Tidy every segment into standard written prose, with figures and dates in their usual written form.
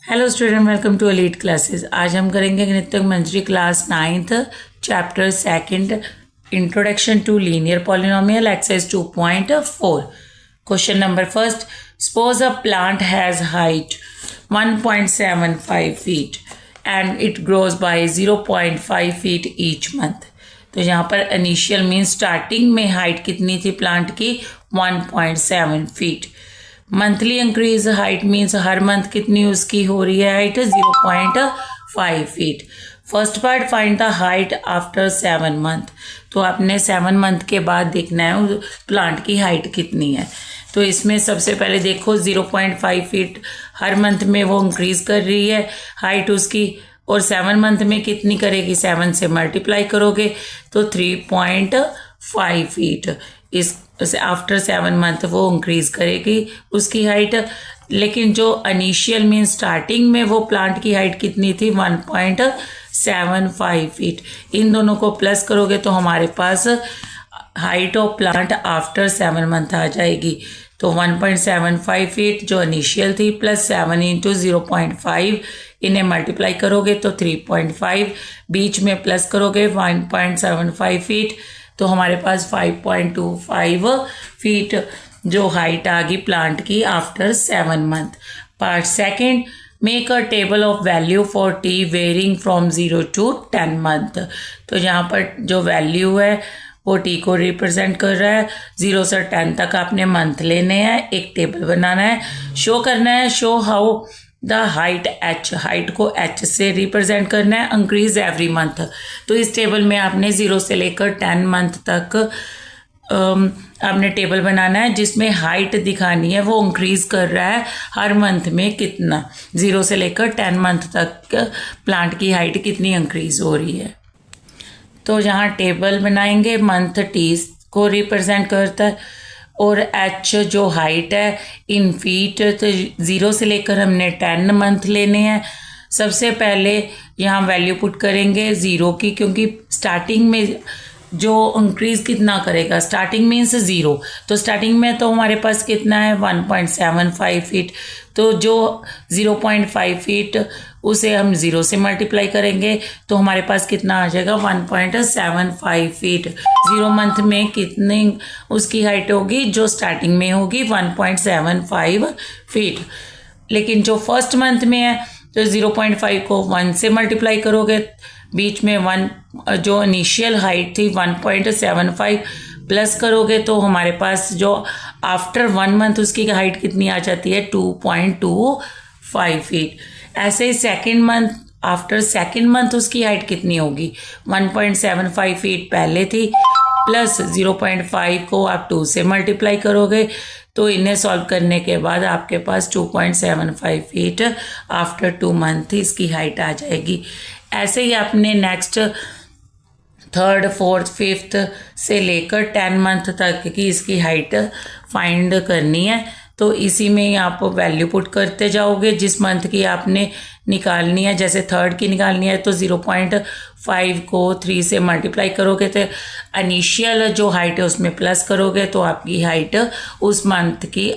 Hello student, welcome to Elite Classes. आज हम करेंगे Ganit Manjari class 9th chapter 2 introduction to linear polynomial exercise 2.4। Question number first, suppose a plant has height 1.75 feet and it grows by 0.5 feet each month. तो यहाँ पर initial mean starting में height कितनी थी plant की? 1.7 feet। Monthly increase height means हर month कितनी उसकी हो रही है height? 0.5 feet। First part find the height after 7 month। तो आपने 7 month के बाद देखना है प्लांट की हाइट कितनी है। तो इसमें सबसे पहले देखो 0.5 feet हर मंथ में वो इंक्रीज कर रही है हाइट उसकी, और 7 month में कितनी करेगी? 7 से मल्टीप्लाई करोगे तो 3.5 feet इस आफ्टर 7 month वो इंक्रीज करेगी उसकी हाइट। लेकिन जो इनिशियल मीन स्टार्टिंग में वो प्लांट की हाइट कितनी थी? 1.75 feet। इन दोनों को प्लस करोगे तो हमारे पास height of plant after 7 month आ जाएगी। तो 1.75 feet जो इनिशियल थी प्लस 7 into 0.5, इन्हें मल्टीप्लाई करोगे तो 3.5, बीच में प्लस करोगे 1.75 feet तो हमारे पास 5.25 feet जो हाइट आ गई प्लांट की after 7 month। Part second, make a table of value for t varying from 0 to 10 month। तो यहाँ पर जो वैल्यू है वो टी को रिप्रेजेंट कर रहा है। 0 से 10 तक आपने मंथ लेने हैं, एक टेबल बनाना है, शो करना है। Show how the height H, height को एच से रिप्रेजेंट करना है, इंक्रीज एवरी मंथ। तो इस टेबल में आपने 0 से लेकर 10 month तक आपने टेबल बनाना है जिसमें हाइट दिखानी है वो इंक्रीज कर रहा है हर मंथ में कितना। 0 से लेकर 10 month तक प्लांट की हाइट कितनी इंक्रीज हो रही है। तो यहाँ टेबल बनाएंगे, मंथ टी को रिप्रेजेंट करता है और एच जो हाइट है इन फीट। तो 0 से लेकर हमने 10 month लेने हैं। सबसे पहले यहाँ वैल्यू पुट करेंगे 0 की, क्योंकि स्टार्टिंग में जो इंक्रीज कितना करेगा, स्टार्टिंग मीन्स 0, तो स्टार्टिंग में तो हमारे पास कितना है 1.75 feet। तो जो 0.5 feet उसे हम 0 से मल्टीप्लाई करेंगे तो हमारे पास कितना आ जाएगा 1.75 feet। 0 month में कितनी उसकी हाइट होगी? जो स्टार्टिंग में होगी 1.75 feet। लेकिन जो फर्स्ट मंथ में है तो 0.5 को 1 से मल्टीप्लाई करोगे, बीच में 1 जो इनिशियल हाइट थी 1.75 प्लस करोगे तो हमारे पास जो आफ्टर 1 month उसकी हाइट कितनी आ जाती है? 2.25 feet। ऐसे ही second month, after second month उसकी हाइट कितनी होगी? 1.75 feet पहले थी, प्लस 0.5 को आप 2 से मल्टीप्लाई करोगे तो इन्हें सॉल्व करने के बाद आपके पास 2.75 feet आफ्टर 2 month इसकी हाइट आ जाएगी। ऐसे ही आपने नेक्स्ट 3rd, 4th, 5th से लेकर 10 month तक की इसकी हाइट फाइंड करनी है। तो इसी में ही आप वैल्यू पुट करते जाओगे जिस मंथ की आपने निकालनी है। जैसे 3rd की निकालनी है तो 0.5 को 3 से मल्टीप्लाई करोगे तो इनिशियल जो हाइट है उसमें प्लस करोगे तो आपकी हाइट उस मंथ की,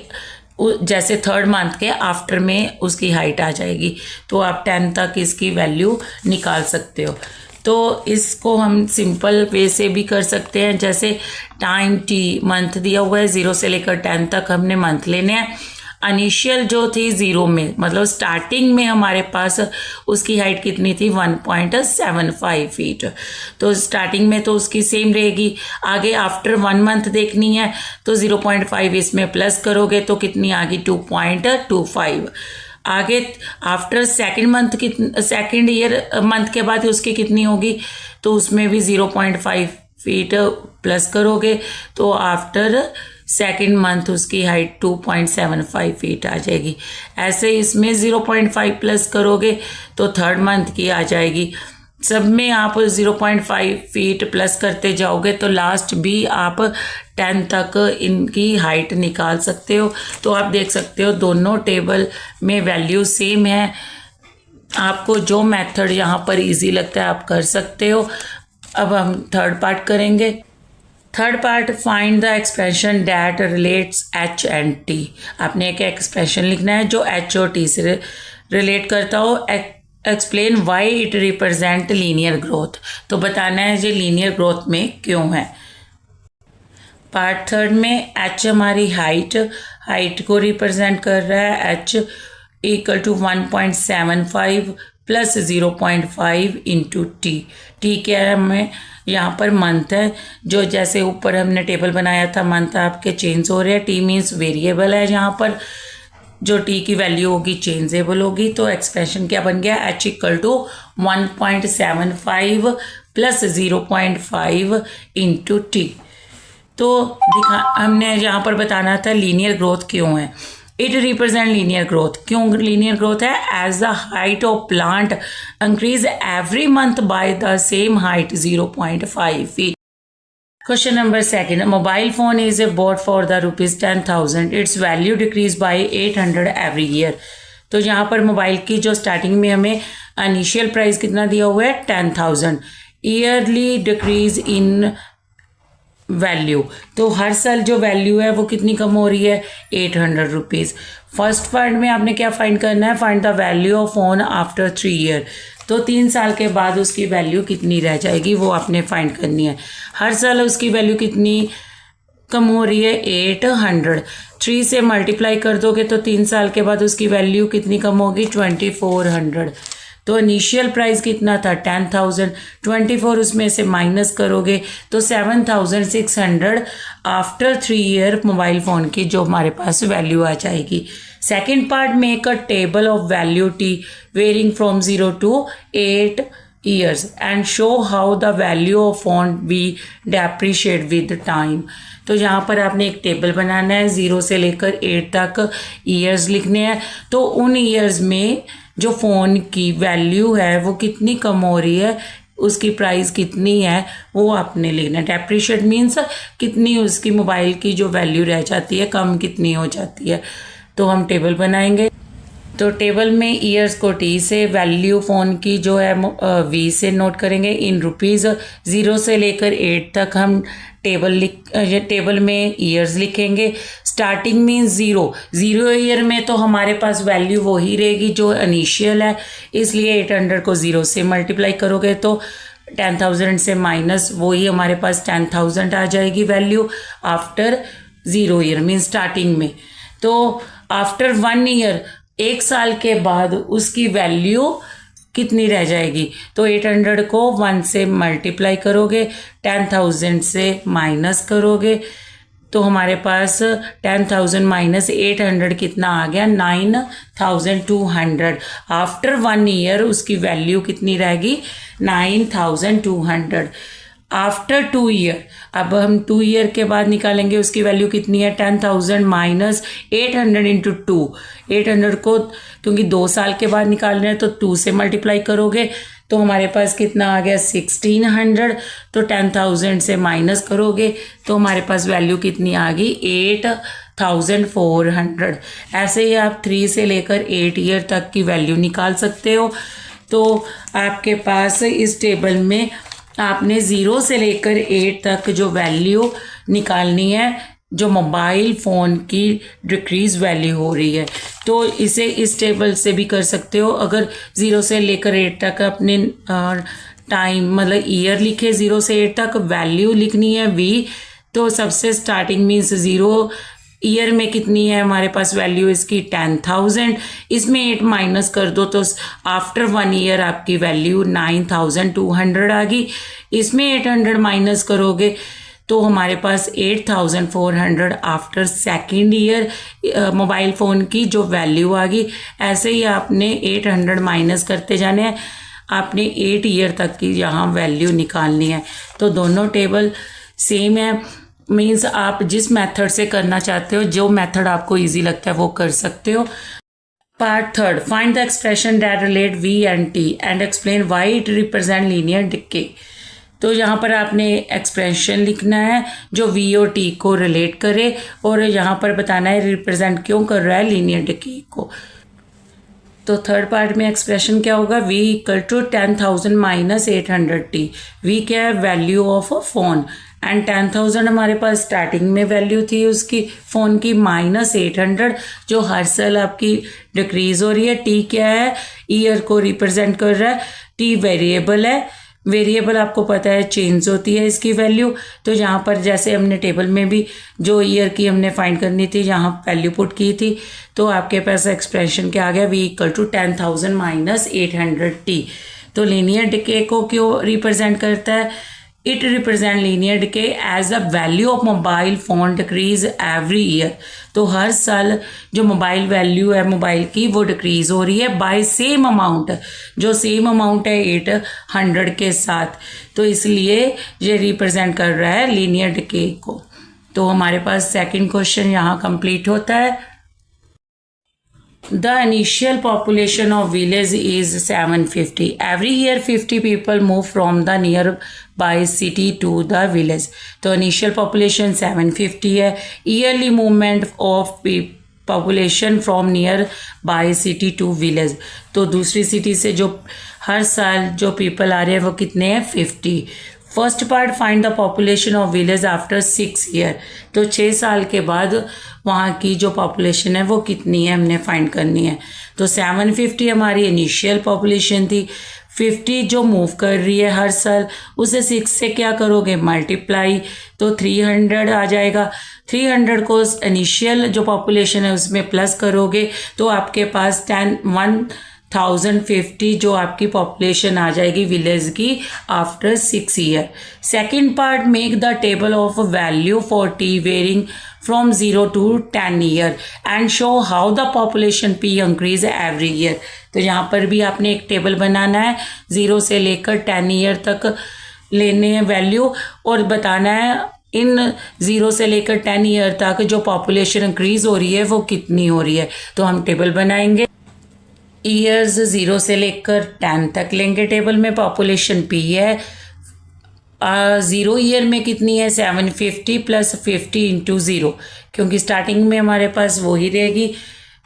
जैसे 3rd month के आफ्टर में उसकी हाइट आ जाएगी। तो आप 10 तक इसकी वैल्यू निकाल सकते हो। तो इसको हम सिंपल वे से भी कर सकते हैं, जैसे टाइम टी मंथ दिया हुआ है, 0 से लेकर 10 तक हमने मंथ लेने हैं। इनिशियल जो थी 0 में, मतलब स्टार्टिंग में हमारे पास उसकी हाइट कितनी थी? 1.75 feet। तो स्टार्टिंग में तो उसकी सेम रहेगी। आगे आफ्टर 1 month देखनी है तो 0.5 इसमें प्लस करोगे तो कितनी आ गई? 2.25। आगे after second month second year month के बाद उसकी कितनी होगी? तो उसमें भी 0.5 feet प्लस करोगे तो आफ्टर सेकेंड मंथ उसकी हाइट 2.75 feet आ जाएगी। ऐसे इसमें 0.5 प्लस करोगे तो 3rd month की आ जाएगी। सब में आप 0.5 feet प्लस करते जाओगे तो लास्ट भी आप 10 तक इनकी हाइट निकाल सकते हो। तो आप देख सकते हो दोनों टेबल में वैल्यू सेम है। आपको जो मेथड यहाँ पर इजी लगता है आप कर सकते हो। अब हम 3rd पार्ट करेंगे। 3rd part, find the expression that relates H and T. आपने एक एक्सप्रेशन लिखना है जो एच और टी से रिलेट करता हो। Explain why it represent linear growth, तो बताना है ये लीनियर ग्रोथ में क्यों है। पार्ट थर्ड में एच हमारी हाइट को रिप्रेजेंट कर रहा है। H equal to 1.75 plus 0.5 into t क्या है, हमें यहाँ पर मंथ है, जो जैसे ऊपर हमने टेबल बनाया था मंथ आपके चेंज हो रहे हैं। टी मीन्स वेरिएबल है, यहाँ पर जो टी की वैल्यू होगी चेंजेबल होगी। तो एक्सप्रेशन क्या बन गया, h equal to 1.75 plus 0.5 into t. तो हमने यहाँ पर बताना था लीनियर ग्रोथ क्यों है। इट रिप्रेजेंट लीनियर ग्रोथ, क्यों लीनियर ग्रोथ है, as the height of plant increase every month by the same height 0.5 feet. Question number second. A mobile phone is bought for the rupees 10,000. Its value decrease by 800 every year. तो यहाँ पर mobile की जो starting में हमें initial price कितना दिया हुआ है 10,000, ईयरली डिक्रीज इन वैल्यू, तो हर साल जो वैल्यू है वो कितनी कम हो रही है 800 रुपीज़। फर्स्ट पार्ट में आपने क्या फाइंड करना है, find the value of phone after 3 year, तो 3 साल के बाद उसकी वैल्यू कितनी रह जाएगी वो आपने फाइंड करनी है। हर साल उसकी वैल्यू कितनी कम हो रही है 800, 3 से मल्टीप्लाई कर दोगे तो 3 साल के बाद उसकी वैल्यू कितनी कम होगी 2400। तो इनिशियल प्राइस कितना था 10,000, 24 उसमें से माइनस करोगे तो 7,600 आफ्टर 3 ईयर मोबाइल फ़ोन की जो हमारे पास वैल्यू आ जाएगी। Second part, make a table of value t varying from 0 to 8 years and show how the value of phone be depreciate with time। तो यहाँ पर आपने एक टेबल बनाना है, 0 से लेकर 8 तक ईयर्स लिखने हैं। तो उन ईयर्स में जो फ़ोन की वैल्यू है वो कितनी कम हो रही है, उसकी प्राइस कितनी है वो आपने लिखना है। डेप्रिशिएट मीन्स कितनी उसकी मोबाइल की जो वैल्यू रह जाती है, कम कितनी हो जाती है। तो हम टेबल बनाएंगे, तो टेबल में ईयर्स को टी से, वैल्यू फ़ोन की जो है वी से नोट करेंगे इन रुपीज़। 0 से लेकर 8 तक हम टेबल में ईयर्स लिखेंगे। स्टार्टिंग मीन्स 0 ईयर में तो हमारे पास वैल्यू वही रहेगी जो इनिशियल है, इसलिए 800 को 0 से मल्टीप्लाई करोगे तो 10,000 से माइनस वही हमारे पास 10,000 आ जाएगी value after 0 year means starting में। तो आफ्टर 1 ईयर, 1 साल के बाद उसकी वैल्यू कितनी रह जाएगी, तो 800 को 1 से मल्टीप्लाई करोगे, 10,000 से माइनस करोगे तो हमारे पास 10,000 माइनस 800 कितना आ गया 9,200। आफ्टर 1 ईयर उसकी वैल्यू कितनी रहेगी 9,200। आफ्टर 2 ईयर, अब हम 2 ईयर के बाद निकालेंगे उसकी वैल्यू कितनी है 10,000 माइनस 800 इंटू 2। 800 को क्योंकि 2 साल के बाद निकालना है तो 2 से मल्टीप्लाई करोगे तो हमारे पास कितना आ गया 1600। तो 10,000 से माइनस करोगे तो हमारे पास वैल्यू कितनी आ गई 8,400। ऐसे ही आप 3 से लेकर 8 ईयर तक की वैल्यू निकाल सकते हो। तो आपके पास इस टेबल में आपने 0 से लेकर 8 तक जो वैल्यू निकालनी है, जो मोबाइल फ़ोन की डिक्रीज़ वैल्यू हो रही है, तो इसे इस टेबल से भी कर सकते हो। अगर 0 से लेकर 8 तक अपने टाइम मतलब ईयर लिखे 0 से 8 तक, वैल्यू लिखनी है वी, तो सबसे स्टार्टिंग मीन्स 0 ईयर में कितनी है हमारे पास वैल्यू इसकी 10,000, इसमें 8 माइनस कर दो तो आफ्टर 1 ईयर आपकी वैल्यू 9,200 आ गई। इसमें 800 माइनस करोगे तो हमारे पास 8,400 after second year mobile phone की जो वैल्यू आ गई। ऐसे ही आपने 800 माइनस करते जाने हैं, आपने 8 ईयर तक की यहाँ वैल्यू निकालनी है। तो दोनों टेबल सेम है, मीन्स आप जिस मेथड से करना चाहते हो, जो मेथड आपको इजी लगता है वो कर सकते हो। Part third, find the expression that relate v and t and explain why it represent linear decay. तो यहाँ पर आपने एक्सप्रेशन लिखना है जो वी और टी को रिलेट करे और यहाँ पर बताना है रिप्रेजेंट क्यों कर रहा है लीनियर डिके को। तो थर्ड पार्ट में एक्सप्रेशन क्या होगा, v equal to 10,000 minus 800 t. V क्या है value of a phone and 10,000 हमारे पास स्टार्टिंग में वैल्यू थी उसकी फ़ोन की, माइनस 800 जो हर साल आपकी डिक्रीज़ हो रही है। टी क्या है, ईयर को रिप्रेजेंट कर रहा है। टी वेरिएबल है, वेरिएबल आपको पता है चेंज होती है इसकी वैल्यू। तो यहाँ पर जैसे हमने टेबल में भी जो ईयर की हमने फाइंड करनी थी यहाँ वैल्यू पुट की थी, तो आपके पास एक्सप्रेशन क्या आ गया, v equal to 10,000 minus 800t। तो लीनियर डिके को क्यों रिप्रेजेंट करता है, it represent linear decay as the value of mobile phone decrease every year. तो हर साल जो मोबाइल वैल्यू है मोबाइल की वो डिक्रीज हो रही है बाय सेम अमाउंट, जो सेम अमाउंट है 800 के साथ। तो इसलिए ये रिप्रेजेंट कर रहा है लीनियर डिके को। तो हमारे पास सेकंड क्वेश्चन यहाँ कंप्लीट होता है। The initial population of village is 750. Every year 50 people move from the nearby city to the village. तो initial population 750 है। Yearly movement of population from nearby city to village. तो दूसरी city से जो हर साल जो पीपल आ रहे हैं वो कितने हैं, 50। First part find the population of village after 6 year. तो 6 साल के बाद वहाँ की जो पॉपुलेशन है वो कितनी है हमने फाइंड करनी है। तो 750 हमारी इनिशियल पॉपुलेशन थी, 50 जो मूव कर रही है हर साल, उसे 6 से क्या करोगे मल्टीप्लाई, तो 300 आ जाएगा। 300 को इनिशियल जो पॉपुलेशन है उसमें प्लस करोगे तो आपके पास 1050 जो आपकी पॉपुलेशन आ जाएगी विलेज की after 6 year. Second part, make the table of value for t varying from 0 to 10 year and show how the population p increase every year. तो यहाँ पर भी आपने एक टेबल बनाना है, 0 से लेकर 10 ईयर तक लेने हैं वैल्यू और बताना है इन 0 से लेकर 10 ईयर तक जो पॉपुलेशन इंक्रीज हो रही है वो कितनी हो रही है। तो हम टेबल बनाएंगे, ईयर्स 0 से लेकर 10 तक लेंगे टेबल में। पॉपुलेशन पी है, 0 ईयर में कितनी है 750 प्लस 50 इंटू 0, क्योंकि स्टार्टिंग में हमारे पास वही रहेगी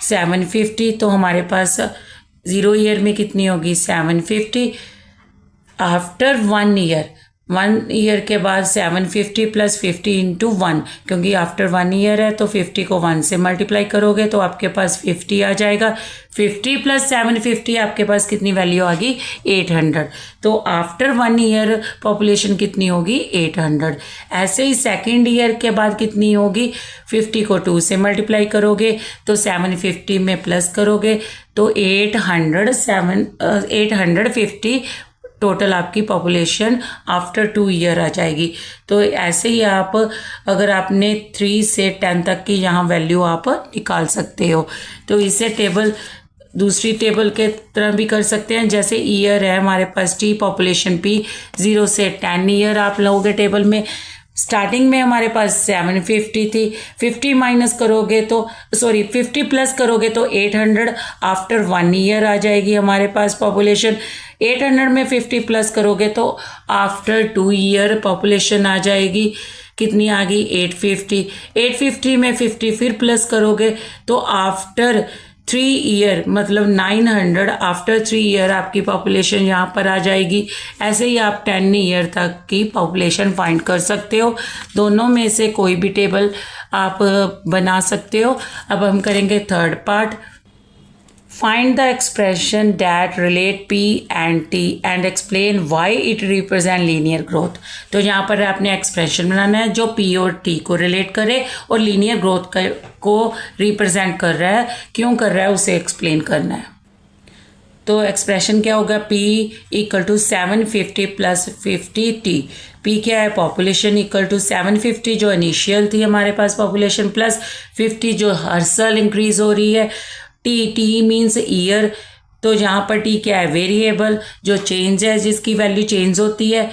750। तो हमारे पास 0 ईयर में कितनी होगी 750। आफ्टर 1 ईयर, 1 ईयर के बाद 750 प्लस 50 इंटू 1, क्योंकि आफ्टर 1 ईयर है तो 50 को 1 से मल्टीप्लाई करोगे तो आपके पास 50 आ जाएगा। 50 प्लस 750 आपके पास कितनी वैल्यू आ गई 800। तो आफ्टर 1 ईयर पॉपुलेशन कितनी होगी 800। ऐसे ही सेकेंड ईयर के बाद कितनी होगी, 50 को 2 से मल्टीप्लाई करोगे तो 750 में प्लस करोगे तो 850 टोटल आपकी पॉपुलेशन आफ्टर 2 ईयर आ जाएगी। तो ऐसे ही आप अगर आपने 3 से 10 तक की यहाँ वैल्यू आप निकाल सकते हो। तो इसे टेबल दूसरी टेबल के तरह भी कर सकते हैं, जैसे ईयर है हमारे पास टी पॉपुलेशन पी, 0 से 10 ईयर आप लोगे टेबल में। स्टार्टिंग में हमारे पास 750 थी, 50 माइनस करोगे तो 50 प्लस करोगे तो 800। आफ्टर 1 ईयर आ जाएगी हमारे पास पॉपुलेशन। 800 में 50 प्लस करोगे तो आफ्टर 2 ईयर पॉपुलेशन आ जाएगी, कितनी आ गई 850। 850 में 50 फिर प्लस करोगे तो आफ्टर 3 ईयर मतलब 900, आफ्टर 3 ईयर आपकी पॉपुलेशन यहाँ पर आ जाएगी। ऐसे ही आप 10 ईयर तक की पॉपुलेशन फाइंड कर सकते हो। दोनों में से कोई भी टेबल आप बना सकते हो। अब हम करेंगे third part, find the expression that relate P and t and explain why it represent linear growth. तो यहाँ पर आपने एक्सप्रेशन बनाना है जो पी और टी को रिलेट करे और लीनियर ग्रोथ को रिप्रेजेंट कर रहा है, क्यों कर रहा है उसे एक्सप्लेन करना है। तो एक्सप्रेशन क्या होगा, P equal to 750 plus 50T। P क्या है, पॉपुलेशन इक्वल टू 750 जो इनिशियल थी हमारे पास पॉपुलेशन प्लस 50 जो हर साल इंक्रीज हो रही है। टी मीन्स ईयर, तो यहाँ पर टी क्या है, वेरिएबल जो चेंज है जिसकी वैल्यू चेंज होती है।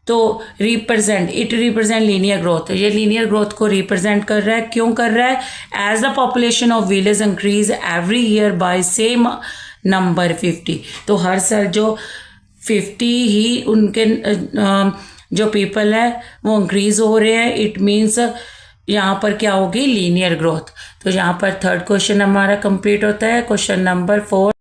तो इट रिप्रेजेंट लीनियर ग्रोथ, ये लीनियर ग्रोथ को रिप्रेजेंट कर रहा है। क्यों कर रहा है, as the population of village increase every year by same number 50। तो हर साल जो 50 ही उनके जो पीपल है वो इंक्रीज हो रहे हैं, इट मीन्स यहाँ पर क्या होगी लीनियर ग्रोथ। तो यहाँ पर थर्ड क्वेश्चन हमारा कंप्लीट होता है। Question number 4,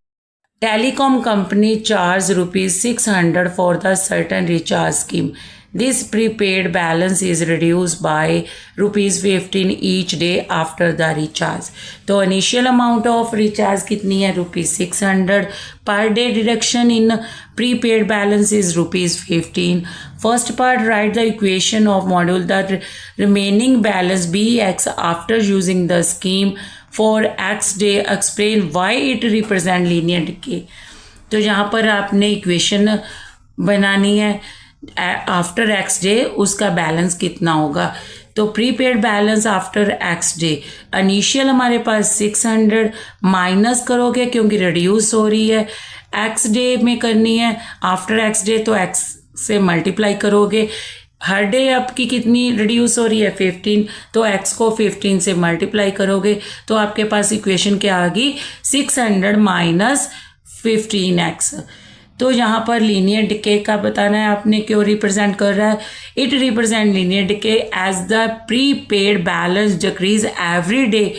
telecom company charge rupees 600 for the certain recharge scheme. This prepaid balance is reduced by rupees 15 each day after the recharge. तो initial amount of recharge कितनी है rupees 600. Per day deduction in prepaid balance is rupees 15. First part, write the equation of module the remaining balance bx after using the scheme for x day. Explain why it represent linear decay. तो यहाँ पर आपने equation बनानी है after x day उसका balance कितना होगा. तो prepaid balance after x day initial हमारे पास 600 माइनस करोगे क्योंकि रिड्यूस हो रही है, एक्स डे में करनी है. आफ्टर एक्स डे तो एक्स से मल्टीप्लाई करोगे. हर डे आपकी कितनी रिड्यूस हो रही है 15, तो x को 15 से मल्टीप्लाई करोगे तो आपके पास इक्वेशन क्या आ गई 600 माइनस 15x. तो यहाँ पर लीनियर डिके का बताना है आपने क्यों रिप्रेजेंट कर रहा है. It represent linear decay as the prepaid balance decrease every day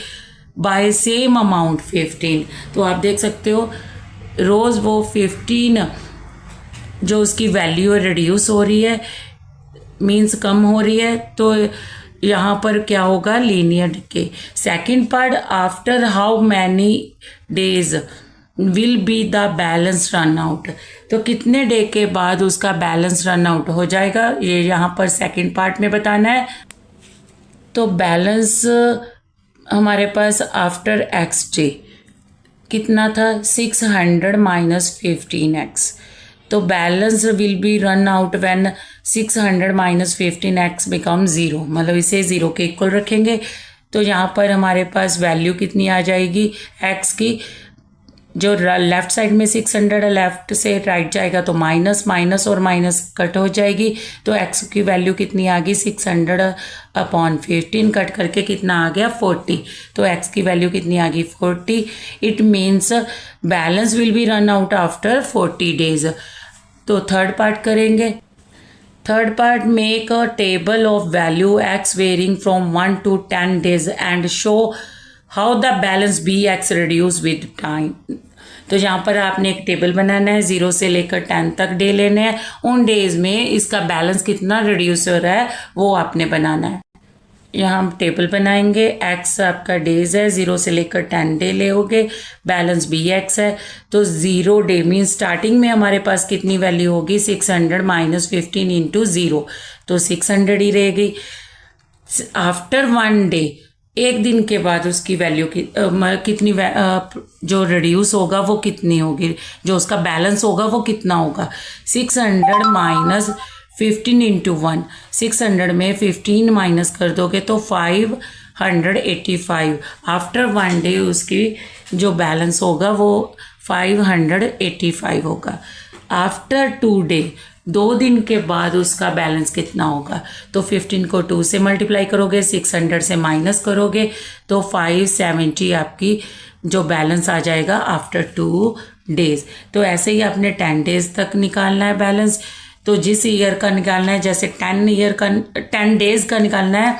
by same amount 15. तो आप देख सकते हो रोज़ वो 15 जो उसकी वैल्यू रिड्यूस हो रही है मीन्स कम हो रही है. तो यहाँ पर क्या होगा linear decay. Second part, after how many days will be the balance run out. तो कितने डे के बाद उसका बैलेंस रन आउट हो जाएगा ये यहाँ पर सेकंड पार्ट में बताना है. तो बैलेंस हमारे पास आफ्टर एक्स डे कितना था 600 माइनस 15x. तो balance will be run out when 600 minus 15x become 0, मतलब इसे 0 के इक्वल रखेंगे. तो यहाँ पर हमारे पास वैल्यू कितनी आ जाएगी x की, जो लेफ्ट साइड में 600 लेफ्ट से राइट जाएगा तो माइनस माइनस और माइनस कट हो जाएगी. तो x की वैल्यू कितनी आ गई 600 अपॉन 15 कट करके कितना आ गया 40. तो x की वैल्यू कितनी आ गई 40. It means balance will be run out after 40 days. तो थर्ड पार्ट करेंगे. Third part, make a table of value x varying from 1 to 10 days and show how the balance b x reduce with time. तो यहाँ पर आपने एक table बनाना है, 0 से लेकर 10 तक डे लेने हैं. उन डेज में इसका बैलेंस कितना रिड्यूस हो रहा है वो आपने बनाना है. यहाँ हम टेबल बनाएंगे. एक्स आपका डेज है, 0 से लेकर 10 डे लेोगे, बैलेंस बी एक्स है. तो 0 डे मीन स्टार्टिंग में हमारे पास कितनी वैल्यू होगी 600 माइनस 15 इंटू 0, तो 600 ही रहेगी. आफ्टर 1 डे एक दिन के बाद उसकी वैल्यू कितनी जो रिड्यूस होगा वो कितनी होगी, जो उसका बैलेंस होगा वो कितना होगा 600 माइनस 15 इंटू 1. 600 में 15 माइनस कर दोगे तो 585. आफ्टर 1 डे उसकी जो बैलेंस होगा वो 585 होगा. आफ्टर 2 डे 2 दिन के बाद उसका बैलेंस कितना होगा, तो 15 को 2 से मल्टीप्लाई करोगे, 600 से माइनस करोगे तो 570 आपकी जो बैलेंस आ जाएगा आफ्टर 2 डेज. तो ऐसे ही आपने 10 डेज तक निकालना है बैलेंस. तो जिस ईयर का निकालना है, जैसे 10 डेज का निकालना है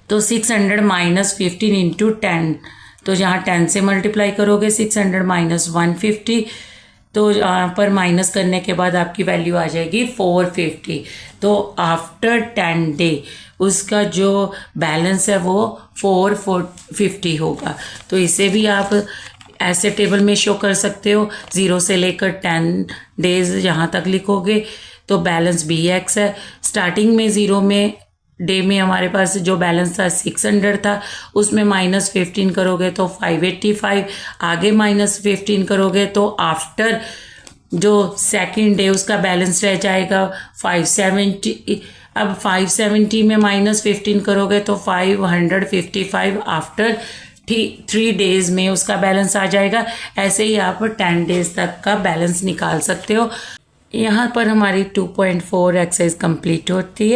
तो 600 माइनस 15 इंटू 10, तो यहाँ 10 से मल्टीप्लाई करोगे 600 माइनस 150, तो यहाँ पर माइनस करने के बाद आपकी वैल्यू आ जाएगी 450. तो आफ्टर 10 डे उसका जो बैलेंस है वो 450 होगा. तो इसे भी आप ऐसे टेबल में शो कर सकते हो. 0 से लेकर 10 डेज यहाँ तक लिखोगे तो बैलेंस बी एक्स है. स्टार्टिंग में 0 में डे में हमारे पास जो बैलेंस था 600 था, उसमें माइनस 15 करोगे तो 585. आगे माइनस 15 करोगे तो आफ्टर जो सेकंड डे उसका बैलेंस रह जाएगा 570. अब 570 में माइनस 15 करोगे तो 555. आफ्टर 3 डेज में उसका बैलेंस आ जाएगा. ऐसे ही आप 10 डेज तक का बैलेंस निकाल सकते हो. यहाँ पर हमारी 2.4 एक्सरसाइज कंप्लीट होती है.